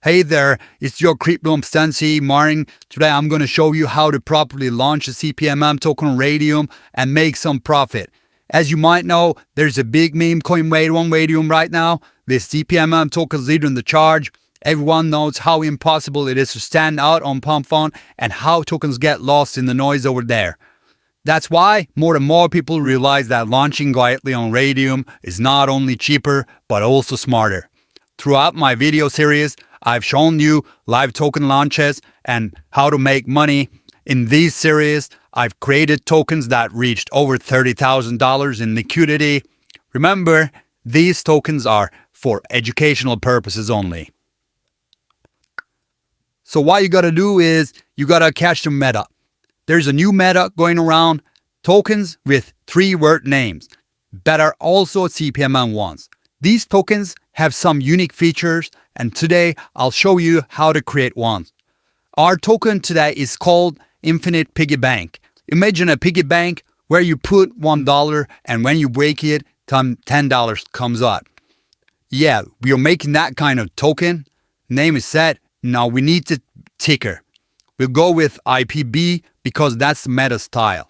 Hey there, it's your Crypto Sensei Martin. Today I'm going to show you how to properly launch a CPMM token on Raydium and make some profit. As you might know, there's a big meme coin wave on Raydium right now. This CPMM token is leading the charge. Everyone knows how impossible it is to stand out on Pump.Fun and how tokens get lost in the noise over there. That's why more and more people realize that launching quietly on Raydium is not only cheaper, but also smarter. Throughout my video series, I've shown you live token launches and how to make money. In these series, I've created tokens that reached over $30,000 in liquidity. Remember, these tokens are for educational purposes only. So what you gotta do is, you gotta catch the meta. There's a new meta going around, tokens with 3-word names that are also CPMM ones. These tokens have some unique features, and today I'll show you how to create one. Our token today is called Infinite Piggy Bank. Imagine a piggy bank where you put $1 and when you break it, $10 comes out. Yeah, we are making that kind of token. Name is set. Now we need the ticker. We'll go with IPB because that's the meta style.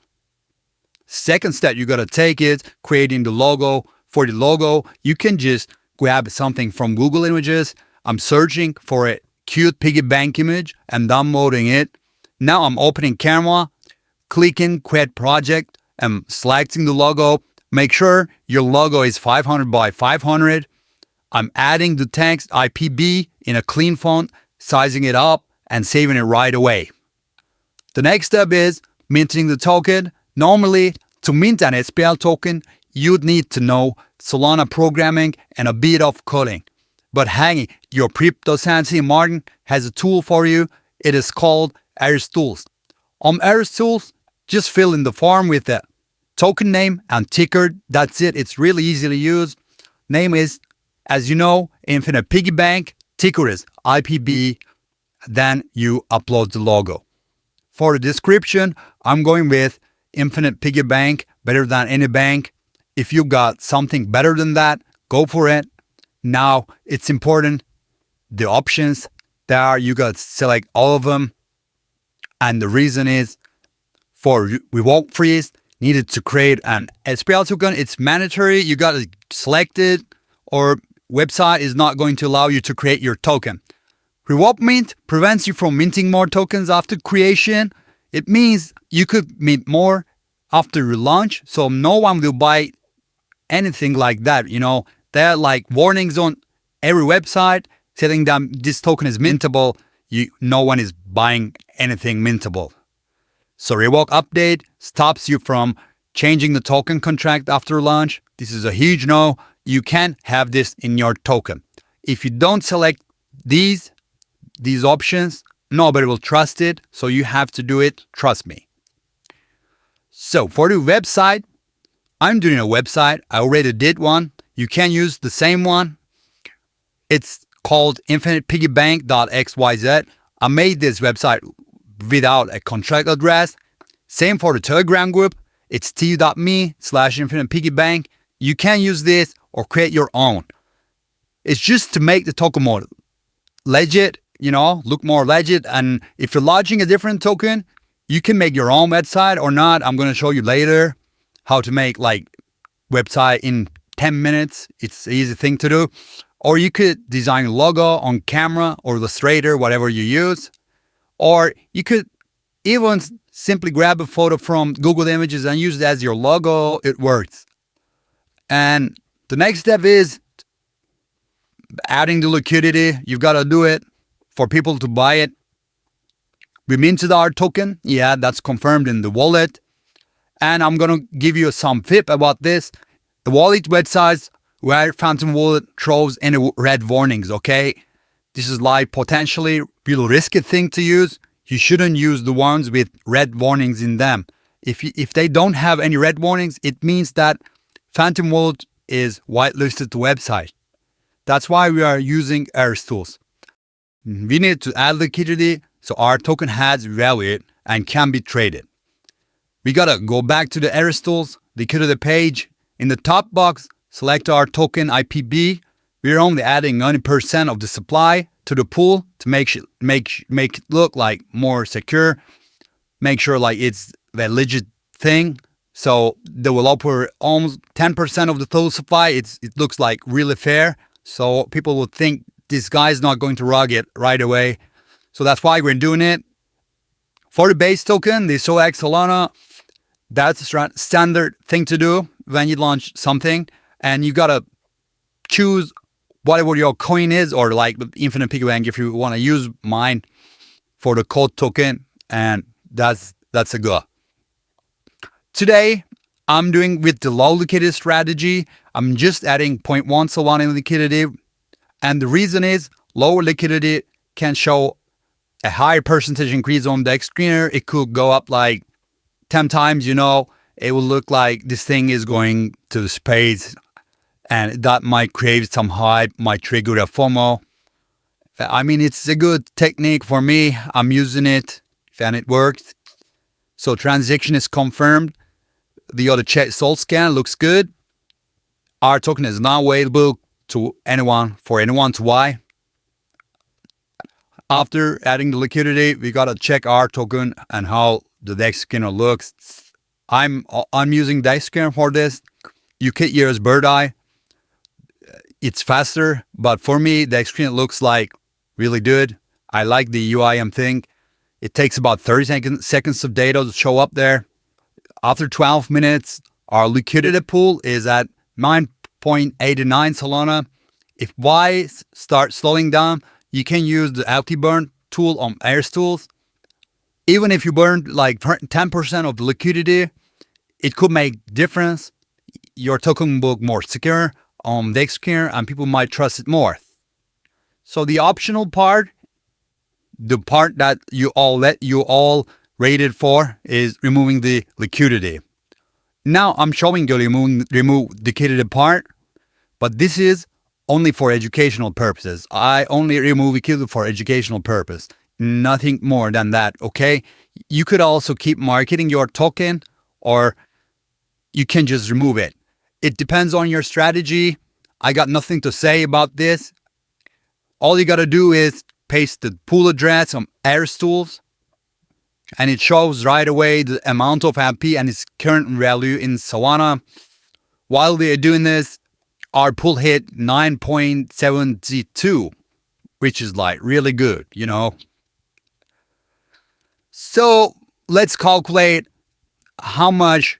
Second step you gotta take is creating the logo. For the logo, you can just grab something from Google Images. I'm searching for a cute piggy bank image and downloading it. Now I'm opening Canva, clicking Create Project, and selecting the logo. Make sure your logo is 500 by 500. I'm adding the text IPB in a clean font, sizing it up, and saving it right away. The next step is minting the token. Normally, to mint an SPL token, you'd need to know Solana programming and a bit of coding. But hey, your Crypto Sensei Martin has a tool for you. It is called Aris Tools. On Aris Tools, just fill in the form with the token name and ticker. That's it. It's really easy to use. Name is, as you know, Infinite Piggy Bank. Ticker is IPB. Then you upload the logo. For the description, I'm going with Infinite Piggy Bank, better than any bank. If you got something better than that, go for it. Now, it's important, the options there, you got to select all of them. And the reason is, for reward freeze, needed to create an SPL token. It's mandatory, you got to select it, or website is not going to allow you to create your token. Reward mint prevents you from minting more tokens after creation. It means you could mint more after you launch, so no one will buy anything like that. You know, there are like warnings on every website telling them this token is mintable. No one is buying anything mintable. So revoke update stops you from changing the token contract after launch. This is a huge no. You can't have this in your token. If you don't select these options, nobody will trust it. So you have to do it. Trust me. So for the website, I'm doing a website. I already did one. You can use the same one. It's called infinitepiggybank.xyz. I made this website without a contract address. Same for the Telegram group. It's t.me/infinitepiggybank. You can use this or create your own. It's just to make the token more legit, you know, look more legit. And if you're launching a different token, you can make your own website or not. I'm going to show you later how to make like website in 10 minutes. It's an easy thing to do. Or you could design a logo on camera or Illustrator, whatever you use. Or you could even simply grab a photo from Google Images and use it as your logo. It works. And the next step is adding the liquidity. You've got to do it for people to buy it. We minted our token. Yeah, that's confirmed in the wallet. And I'm going to give you some tip about this. The wallet websites where Phantom Wallet throws any red warnings, okay? This is like potentially really risky thing to use. You shouldn't use the ones with red warnings in them. If they don't have any red warnings, it means that Phantom Wallet is whitelisted the website. That's why we are using Aris Tools. We need to add liquidity so our token has value and can be traded. We gotta go back to the Aris Tools, liquidity page. In the top box, select our token IPB. We're only adding 90% of the supply. to the pool to make it look like more secure, make sure like it's the legit thing. So developer almost 10% of the total supply. It looks like really fair. So people will think this guy's not going to rug it right away. So that's why we're doing it. For the base token, the SOX Solana, that's a standard thing to do when you launch something. And you gotta choose whatever your coin is, or like the infinite piggy bank if you want to use mine for the code token. And that's a go. Today, I'm doing with the low liquidity strategy. I'm just adding 0.1 Solana in liquidity. And the reason is lower liquidity can show a higher percentage increase on Dexscreener. It could go up like 10 times, you know. It will look like this thing is going to the space. And that might create some hype, might trigger a FOMO. I mean, it's a good technique for me. I'm using it and it works. So transaction is confirmed. The other soul scan looks good. Our token is now available to anyone, for anyone to buy. After adding the liquidity, we gotta check our token and how the Dexscreener looks. I'm using Dexscreener for this. You could use Bird Eye. It's faster, but for me, Dexscreener looks like really good. I like the UI and thing. It takes about 30 seconds of data to show up there. After 12 minutes, our liquidity pool is at 9.89 Solana. If Y starts slowing down, you can use the anti-burn tool on Airstools. Even if you burn like 10% of the liquidity, it could make difference. Your token will be more secure on Dexscreener and people might trust it more. So the optional part, the part that you all rated for, is removing the liquidity. Now I'm showing you remove liquidity part, but this is only for educational purposes. I only remove liquidity for educational purpose, nothing more than that, okay? You could also keep marketing your token, or you can just remove it. It depends on your strategy. I got nothing to say about this. All you gotta do is paste the pool address on Airstools, and it shows right away the amount of MP and its current value in Solana. While we are doing this, our pool hit 9.72, which is like really good, you know. So let's calculate how much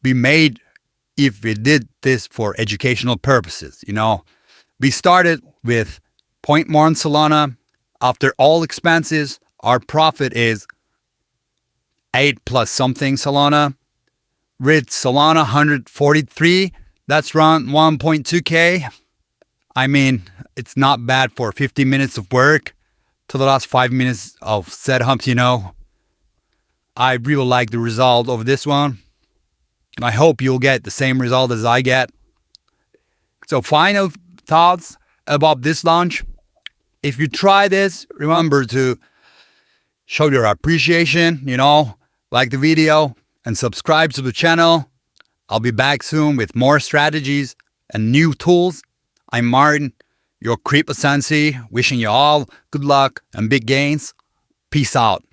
we made if we did this for educational purposes, you know. We started with 0.1 Solana. After all expenses, our profit is 8 plus something Solana. With Solana 143, that's around 1.2K. I mean, it's not bad for 50 minutes of work to the last 5 minutes of setup, you know. I really like the result of this one. And I hope you'll get the same result as I get. So final thoughts about this launch. If you try this, remember to show your appreciation, you know, like the video and subscribe to the channel. I'll be back soon with more strategies and new tools. I'm Martin, your Crypto Sensei, wishing you all good luck and big gains. Peace out.